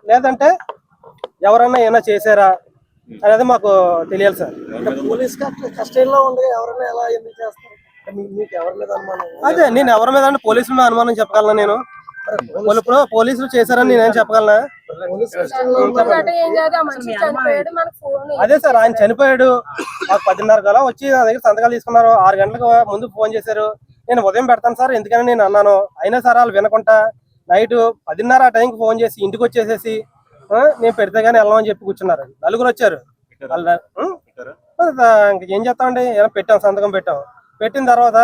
లేదంటే ఎవరన్నా ఏమైనా చేశారా అనేది మాకు తెలియాలి సార్. పోలీస్ కస్టడీలో ఉండే ఎవరైనా ఎలా ఎందుకు చేస్తారు? మీకు ఎవరి మీద అనుమానం? అదే నేను ఎవరి మీద అంటే పోలీసుల మీద అనుమానం చెప్పగలనా? నేను ఇప్పుడు పోలీసులు చేశారని నేనేం చెప్పగలనా? అదే సార్, ఆయన చనిపోయాడు, మాకు 10:30 కల్లా వచ్చి నా దగ్గర సంతకాలు తీసుకున్నారు. 6 గంటలకు ముందు ఫోన్ చేశారు. నేను ఉదయం పెడతాను సార్ ఎందుకని నేను అన్నాను. అయినా సార్ వాళ్ళు వినకుండా నైట్ 10:30 ఆ టైంకి ఫోన్ చేసి ఇంటికి వచ్చేసేసి నేను పెడితే గానీ వెళ్ళమని చెప్పి కూర్చున్నారు. నలుగురు వచ్చారు. ఏం చేస్తామండి, ఏమైనా పెట్టాం, సంతకం పెట్టిన తర్వాత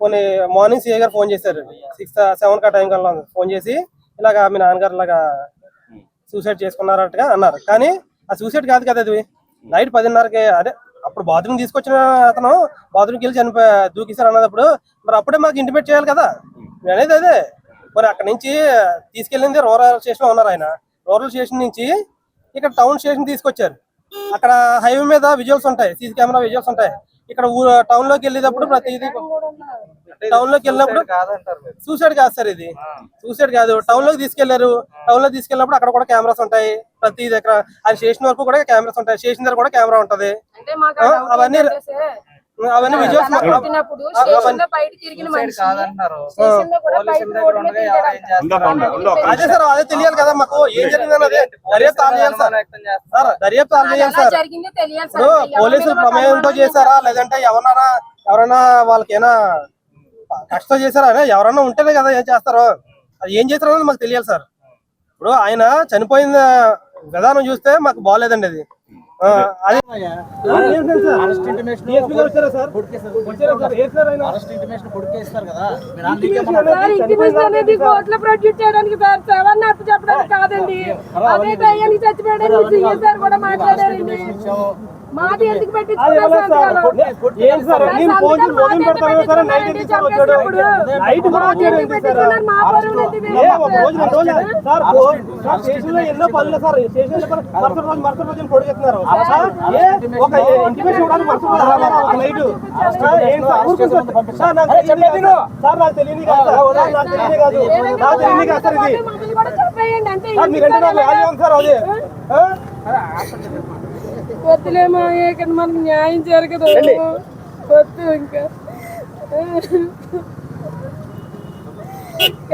కొన్ని మార్నింగ్ సిఐ గారు ఫోన్ చేశారు. 6-7 ఆ టైం కల్లా ఫోన్ చేసి ఇలాగా మీ నాన్నగారు ఇలాగా సూసైడ్ చేసుకున్నారట్టుగా అన్నారు. కానీ ఆ సూసైడ్ కాదు కదా, అది నైట్ 10:30కి. అదే అప్పుడు బాత్రూమ్ తీసుకొచ్చిన అతను బాత్రూమ్కి వెళ్ళి దూకిసారు అన్నప్పుడు మరి అప్పుడే మాకు ఇంటిమేట్ చేయాలి కదా. అనేది అదే. మరి అక్కడ నుంచి తీసుకెళ్ళింది రూరల్ స్టేషన్ లో ఉన్నారు ఆయన. రూరల్ స్టేషన్ నుంచి ఇక్కడ టౌన్ స్టేషన్ తీసుకొచ్చారు. అక్కడ హైవే మీద విజువల్స్ ఉంటాయి, సీసీ కెమెరా విజువల్స్ ఉంటాయి. ఇక్కడ టౌన్ లోకి వెళ్ళేటప్పుడు ప్రతిదీ టౌన్ లోకి వెళ్ళినప్పుడు సూసైడ్ కాదు సార్, ఇది సూసైడ్ కాదు. టౌన్ లోకి తీసుకెళ్లారు. టౌన్ లోకి తీసుకెళ్ళినప్పుడు అక్కడ కూడా కెమెరాస్ ఉంటాయి. ప్రతి దగ్గర అది స్టేషన్ వరకు కూడా కెమెరాస్ ఉంటాయి. స్టేషన్ దగ్గర కూడా కెమెరా ఉంటది. అవన్నీ విజువల్స్ అదే సార్, అదే తెలియాలి కదా మాకు ఏం జరిగిందని. అదే దర్యాప్తు చేయాలి సార్, దర్యాప్తు చేయాలి సార్. ఇప్పుడు పోలీసులు ప్రమేయంతో చేశారా లేదంటే ఎవరైనా వాళ్ళకి ఏమైనా కష్టం చేశారా? ఎవరన్నా ఉంటేనే కదా ఏం చేస్తారో. అది ఏం చేస్తారో మాకు తెలియాలి సార్. ఇప్పుడు ఆయన చనిపోయిన విధానం చూస్తే మాకు బాగోలేదండి. అది కోర్టులో ప్రొడ్యూస్ చేయడానికి చెప్పడానికి కాదండి. అదే దయ్యానికి చచ్చిపోయాడని కూడా మాట్లాడారండి. మాది ఎందుకు ఎన్నో పనులు సార్. మరుసటి రోజు పొడిగెత్తున్నారు. ఒక ఇంటిమేషన్ కూడా నైట్ సార్ నాకు తెలియని కాదు సార్. ఇది మీరంటే నాకు వాల్యూ ఉంది సార్. అదే వద్దులేమో, ఇక్కడ మనకు న్యాయం జరగదు. వద్దు ఇంకా.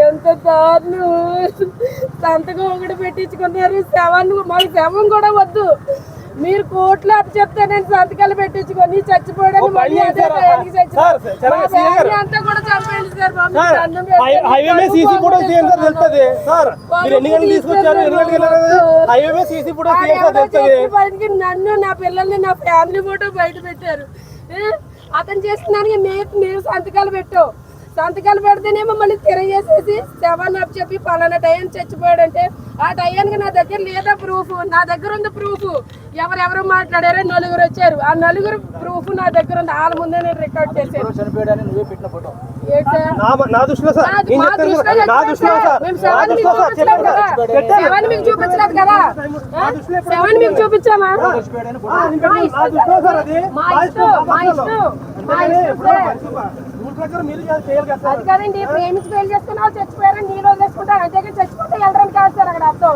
ఎంత దారుణం. సంతకం ఒకటి పెట్టించుకున్నారు. మాకు శవం కూడా వద్దు. మీరు కోర్టులో అప్పు చెప్తే నేను సంతకాలు పెట్టించుకొని చచ్చిపోయాడని మళ్ళీ అదే అంతా కూడా చంపేయండి సార్. నన్ను, నా పిల్లల్ని, నా ఫ్యామిలీ ఫోటో బయట పెట్టారు. అతను చేస్తున్నానికి మేము సంతకాలు పెట్టావు. సంతకాలు పెడితేనేమో మళ్ళీ తిరగేసేసి శవాన్ని అప్పు చెప్పి పలానా టైం చచ్చిపోయాడంటే ఆ టైంకి నా దగ్గర లేదా ప్రూఫ్. నా దగ్గర ఉంది ప్రూఫ్. ఎవరెవరు మాట్లాడారో 9 వచ్చారు. ఆ 9 ప్రూఫ్ నా దగ్గర ఉంది. వాళ్ళ ముందే నేను రికార్డ్ చేశాను. శవాన్ని మీకు చూపించలేదు కదా. శవాన్ని మీకు చూపించామా? మా అది కాదండి. ప్రేమించి పెళ్లి చేసుకున్నావు, చచ్చిపోయారని నేను వదిలేసుకుంటాను. అంతేగా చచ్చిపోతే వెళ్ళడానికి కాదు సార్ అక్కడ అర్థం.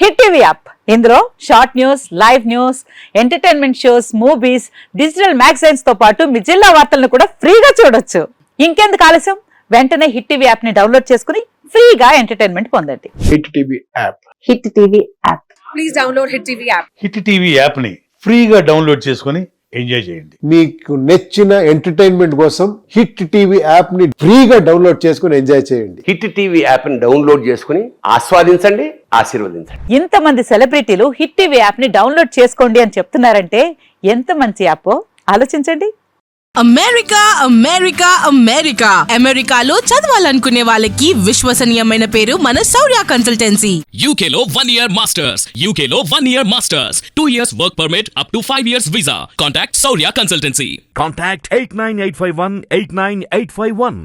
హిట్ టీవీ యాప్, ఇందులో short news, live news, entertainment shows, movies, digital magazines తో పాటు మీ జిల్లా వార్తలను కూడా ఫ్రీగా చూడొచ్చు. ఇంకెందుకు ఆలస్యం, వెంటనే హిట్ టీవీ యాప్ ని డౌన్లోడ్ చేసుకుని ఫ్రీగా ఎంటర్టైన్మెంట్ పొందండి. Hit TV app. Hit TV app. Please download hit TV app. Hit TV app ని ఫ్రీగా డౌన్లోడ్ చేసుకుని ఎంజాయ్ చేయండి. మీకు నచ్చిన ఎంటర్టైన్మెంట్ కోసం హిట్ టీవీ యాప్ ని ఫ్రీగా డౌన్లోడ్ చేసుకుని ఎంజాయ్ చేయండి. హిట్ టీవీ యాప్ ని డౌన్లోడ్ చేసుకుని ఆస్వాదించండి, ఆశీర్వదించండి. ఇంతమంది సెలబ్రిటీలు హిట్ టీవీ యాప్ ని డౌన్లోడ్ చేసుకోండి అని చెప్తున్నారంటే ఎంత మంచి యాప్ ఆలోచించండి. అమెరికా అమెరికా అమెరికా అమెరికాలో చదవాలనుకునే వాళ్ళకి విశ్వసనీయమైన పేరు మన శౌర్య కన్సల్టెన్సీ. UK లో 1 year masters, UK లో 1 year masters, 2 years work permit up to 5 years visa. Contact Saurya Consultancy. Contact 89851 89851.